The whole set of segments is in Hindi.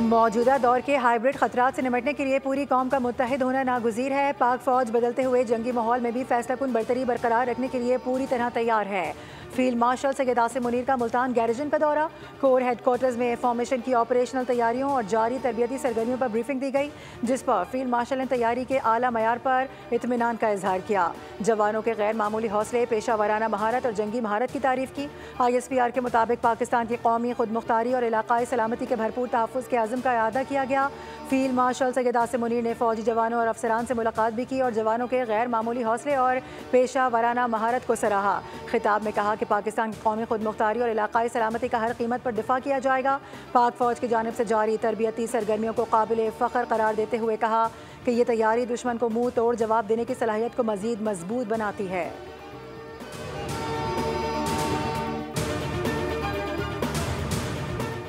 मौजूदा दौर के हाइब्रिड खतरात से निपटने के लिए पूरी कौम का मुत्तहिद होना नागुज़ीर है। पाक फौज बदलते हुए जंगी माहौल में भी फैसलाकुन बरतरी बरकरार रखने के लिए पूरी तरह तैयार है। फील्ड मार्शल सैयद आसिम मुनीर का मुल्तान गैरिजन का दौरा, कोर हेडक्वार्टर्स में फॉर्मेशन की ऑपरेशनल तैयारियों और जारी तरबियती सरगर्मियों पर ब्रीफिंग दी गई, जिस पर फील्ड मार्शल ने तैयारी के आला मयार पर इत्मीनान का इजहार किया। जवानों के गैर मामूली हौसले, पेशा वाराना महारत और जंगी महारत की तारीफ की। ISPR के मुताबिक पाकिस्तान की कौमी खुद मुख्तारी और इलाकाई सलामती के भरपूर तहफ़्फ़ुज़ के आज़म का इआदा किया गया। फील्ड मार्शल सैयद आसिम मुनीर ने फौजी जवानों और अफसरान से मुलाकात भी की और जवानों के गैर मामूली हौसले और पेशा वाराना महारत को सराहा। खिताब में कहा कि पाकिस्तान की कौमी खुद मुख्तारी और इलाकाई सलामती का हर कीमत पर दिफा किया जाएगा। पाक फौज की जानिब से जारी तरबियती सरगर्मियों को काबिल फ़ख्र करार देते हुए कहा कि ये तैयारी दुश्मन को मुंह तोड़ जवाब देने की सलाहियत को मज़ीद मजबूत बनाती है।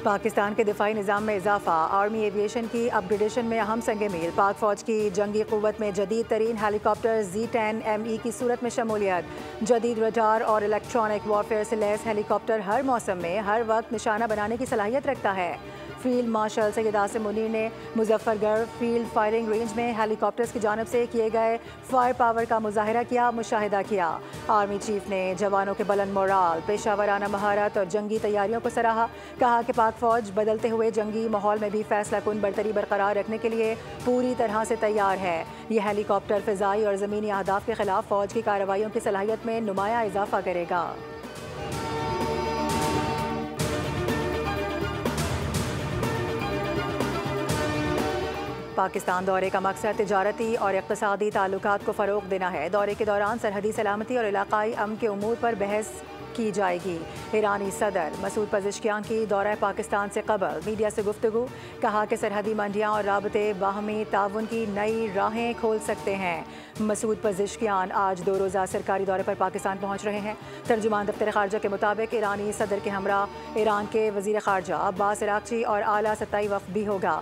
पाकिस्तान के दिफाई निज़ाम में इजाफा, आर्मी एविएशन की अपग्रेडेशन में अहम संग मील। पाक फौज की जंगी क़ुव्वत में जदीद तरीन हेलीकॉप्टर Z10ME की सूरत में शमूलियत। जदीद रडार और इलेक्ट्रॉनिक वॉरफेयर से लैस हेलीकॉप्टर हर मौसम में हर वक्त निशाना बनाने की सलाहियत रखता है। फील्ड मार्शल सैयद आसिम मुनीर ने मुजफ्फरगढ़ फील्ड फायरिंग रेंज में हेलीकॉप्टर्स की जानिब से किए गए फायर पावर का मुजाहिरा किया, मुशाहिदा किया। आर्मी चीफ ने जवानों के बुलंद मोराल, पेशा वाराना महारत और जंगी तैयारियों को सराहा। कहा कि पाक फौज बदलते हुए जंगी माहौल में भी फैसलाकुन बरतरी बरकरार रखने के लिए पूरी तरह से तैयार है। यह हेलीकॉप्टर फ़िज़ाई और ज़मीनी अहदाफ के खिलाफ फौज की कार्रवाइयों की सलाहियत में नुमाया इजाफा करेगा। पाकिस्तान दौरे का मकसद तिजारती और इक़्तिसादी ताल्लुकात को फ़रोग़ देना है। दौरे के दौरान सरहदी सलामती और इलाकाई अमन के उमूर पर बहस की जाएगी। ईरानी सदर मसूद पज़ेश्कियान की दौरा पाकिस्तान से कबल मीडिया से गुफ्तगू, कहा कि सरहदी मंडियाँ और राबते बाहमी ताउन की नई राहें खोल सकते हैं। मसूद पज़ेश्कियान आज 2 रोज़ा सरकारी दौरे पर पाकिस्तान पहुँच रहे हैं। तर्जुमान दफ्तर ख़ारजा के मुताबिक ईरानी सदर के हमरा ईरान के वज़ीर ख़ारजा अब्बास अराग़ची और आला सतही वफ़द भी होगा।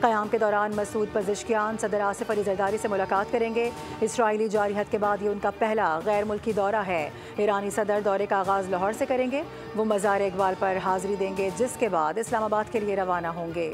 क़याम के दौरान मसूद पज़ेश्कियान सदर आसिफ अली ज़रदारी से मुलाकात करेंगे। इसराइली जारहत के बाद ये उनका पहला गैर मुल्की दौरा है। ईरानी सदर दौरे का आगाज़ लाहौर से करेंगे। वो मज़ार इक़बाल पर हाज़िरी देंगे, जिसके बाद इस्लामाबाद के लिए रवाना होंगे।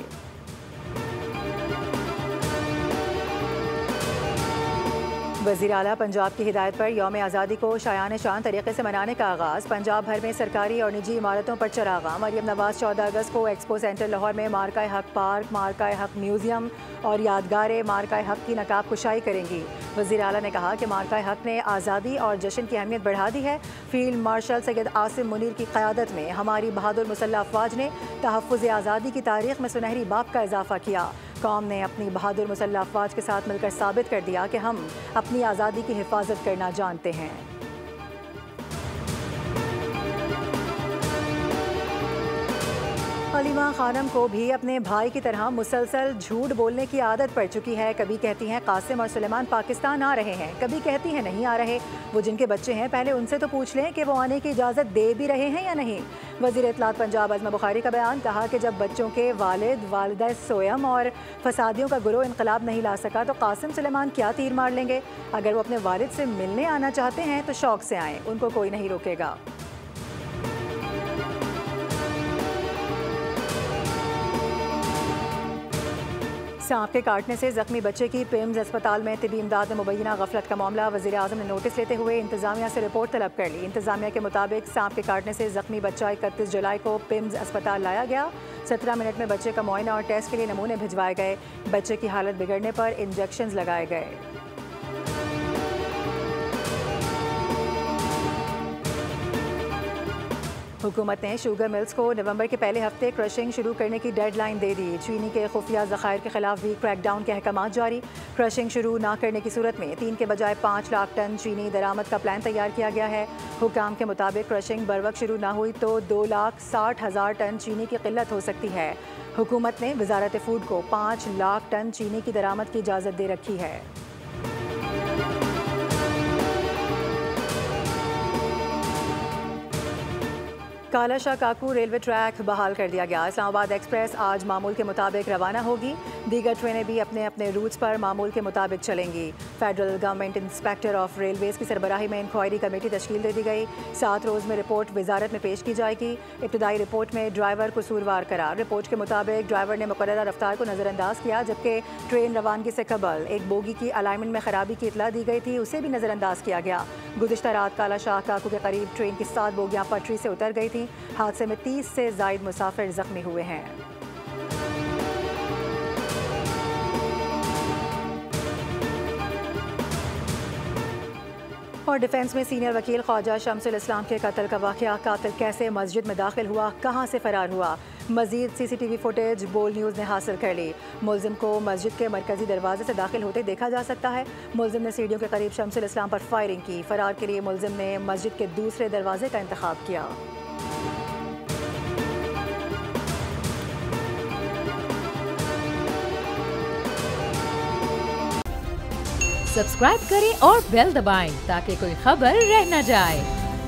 वज़ीर आला पंजाब की हिदायत पर यौम आज़ादी को शायान शान तरीके से मनाने का आगाज़। पंजाब भर में सरकारी और निजी इमारतों पर चरागा। मरियम नवाज़ 14 अगस्त को एक्सपो सेंटर लाहौर में मार्का हक पार्क, मार्का हक म्यूज़ियम और यादगार मार्का हक की नकाब कुशाई करेंगी। वज़ीर आला ने कहा कि मार्का हक ने आज़ादी और जश्न की अहमियत बढ़ा दी है। फील्ड मार्शल सैयद आसिम मुनीर की क़यादत में हमारी बहादुर मुसल्लह अफ़वाज ने तहफ़्फ़ुज़ आज़ादी की तारीख़ में सुनहरी बाब का इजाफ़ा किया। कौम ने अपनी बहादुर मुसल्लह अफ़वाज के साथ मिलकर साबित कर दिया कि हम अपनी आज़ादी की हिफाजत करना जानते हैं। हलीमा खानम को भी अपने भाई की तरह मुसलसल झूठ बोलने की आदत पड़ चुकी है। कभी कहती हैं कासिम और सुलेमान पाकिस्तान आ रहे हैं, कभी कहती हैं नहीं आ रहे। वो जिनके बच्चे हैं पहले उनसे तो पूछ लें कि वो आने की इजाज़त दे भी रहे हैं या नहीं। वज़ीर इत्तलात पंजाब अज़मा बुखारी का बयान, कहा कि जब बच्चों के वालिद वालिदा सोयम और फसादियों का गुरोह इनकलाब नहीं ला सका तो कासिम सुलेमान क्या तीर मार लेंगे। अगर वो अपने वालिद से मिलने आना चाहते हैं तो शौक़ से आएँ, उनको कोई नहीं रोकेगा। सांप के काटने से जख्मी बच्चे की पिम्स अस्पताल में तिबी इमदाद में मुबैना गफलत का मामला। वज़ीर आज़म ने नोटिस लेते हुए इंतज़ामिया से रिपोर्ट तलब कर ली। इंतज़ामिया के मुताबिक सांप के काटने से जख्मी बच्चा 31 जुलाई को पिम्स अस्पताल लाया गया। 17 मिनट में बच्चे का मुआयना और टेस्ट के लिए नमूने भिजवाए गए। बच्चे की हालत बिगड़ने पर इंजेक्शन लगाए गए। हुकूमत ने शुगर मिल्स को नवंबर के पहले हफ्ते क्रशिंग शुरू करने की डेडलाइन दे दी। चीनी के खुफिया ज़खायर के खिलाफ भी क्रैकडाउन के अहकाम जारी। क्रशिंग शुरू न करने की सूरत में 3 के बजाय 5 लाख टन चीनी दरामद का प्लान तैयार किया गया है। हुकाम के मुताबिक क्रशिंग बर वक्त शुरू न हुई तो 2,60,000 टन चीनी की किल्लत हो सकती है। हुकूमत ने वजारत फूड को 5 लाख टन चीनी की दरामद की इजाज़त दे रखी है। कालाशाह काकू रेलवे ट्रैक बहाल कर दिया गया। इस्लामाबाद एक्सप्रेस आज मामूल के मुताबिक रवाना होगी। दीगर ट्रेनें भी अपने अपने रूट्स पर मामूल के मुताबिक चलेंगी। Federal government inspector of railways की सरबराही में इंक्वायरी कमेटी तश्कील दे दी गई। 7 रोज़ में रिपोर्ट वजारत में पेश की जाएगी। इब्तदाई रिपोर्ट में ड्राइवर कसूरवार करार। रिपोर्ट के मुताबिक ड्राइवर ने मुकर्ररा रफ्तार को नज़रअंदाज किया, जबकि ट्रेन रवानगी से कबल एक बोगी की अलाइनमेंट में खराबी की इतला दी गई थी, उसे भी नज़रअंदाज किया गया। गुज़िश्ता रात कालाशाह काकू के करीब ट्रेन की 7 बोगियाँ पटरी से उतर गई थी। हादसे में 30 से ज़ायद मुसाफिर जख्मी हुए हैं। और डिफेंस में सीनियर वकील ख्वाजा शम्सुल इस्लाम के कत्ल का वाक़या, कातिल कैसे मस्जिद में दाखिल हुआ, कहां से फरार हुआ। मजीद CCTV फुटेज बोल न्यूज़ ने हासिल कर ली। मुलजिम को मस्जिद के मरकजी दरवाजे से दाखिल होते देखा जा सकता है। मुलजिम ने सीढ़ियों के करीब शम्सुल इस्लाम पर फायरिंग की। फरार के लिए मुलजिम ने मस्जिद के दूसरे दरवाजे का इंतखाब किया। सब्सक्राइब करें और बेल दबाएं ताकि कोई खबर रह न जाए।